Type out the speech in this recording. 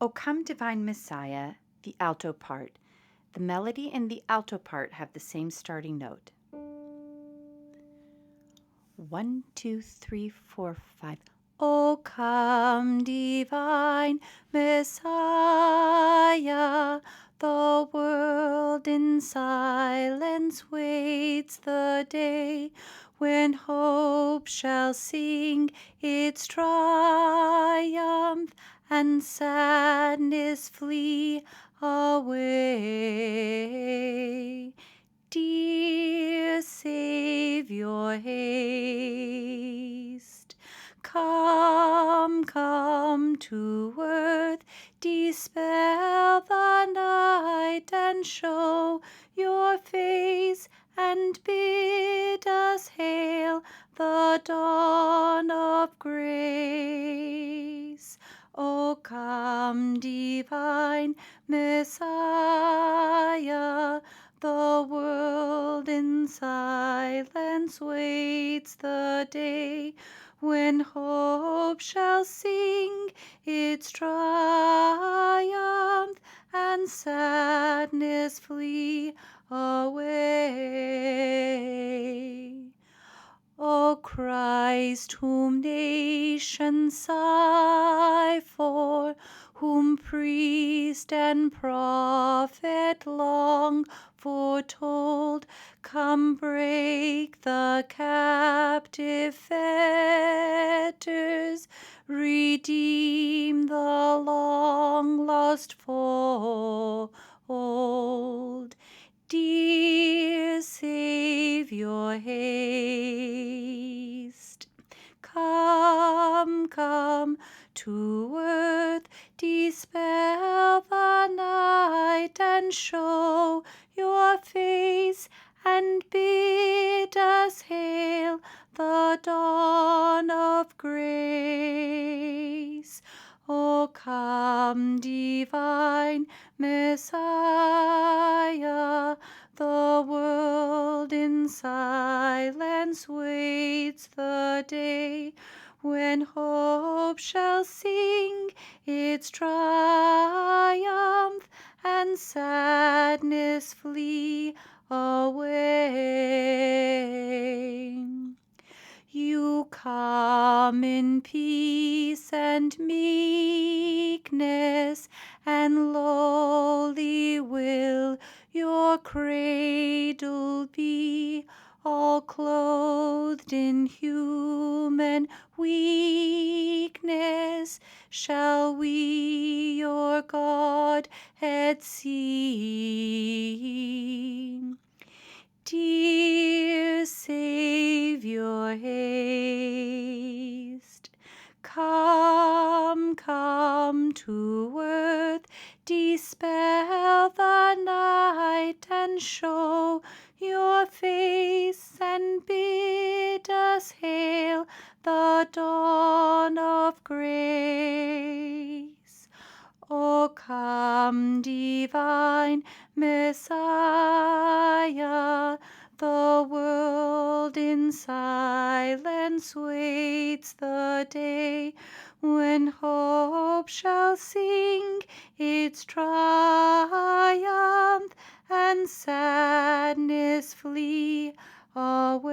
O come, divine Messiah, the alto part. The melody and the alto part have the same starting note. 1, 2, 3, 4, 5. O come, divine Messiah, the world in silence waits the day when hope shall sing its triumph and sadness flee away. Dear Savior, haste. Come, come to earth, dispel the night and show your face and bid us hail the dawn of grace. O come, divine Messiah, the world in silence waits the day when hope shall sing its triumph and sadness flee away. O Christ, whom nations sigh for, whom priest and prophet long foretold, come break the captive fetters, redeem the long lost fold. Dear Savior, haste. Come, come to earth, dispel the night and show your face and bid us hail the dawn of grace. O come, divine Messiah, the world in silence waits the day when hope shall sing its triumph and sadness flee away. You come in peace and meekness, and lowly will your cradle be, all clothed in human weakness. Shall we your Godhead see? Dear Savior, haste. Come, come to earth, dispel the night and show your face and bid us hail the dawn of grace. O come, divine Messiah, the world in silence waits the day when hope shall sing its triumph and sadness flee away.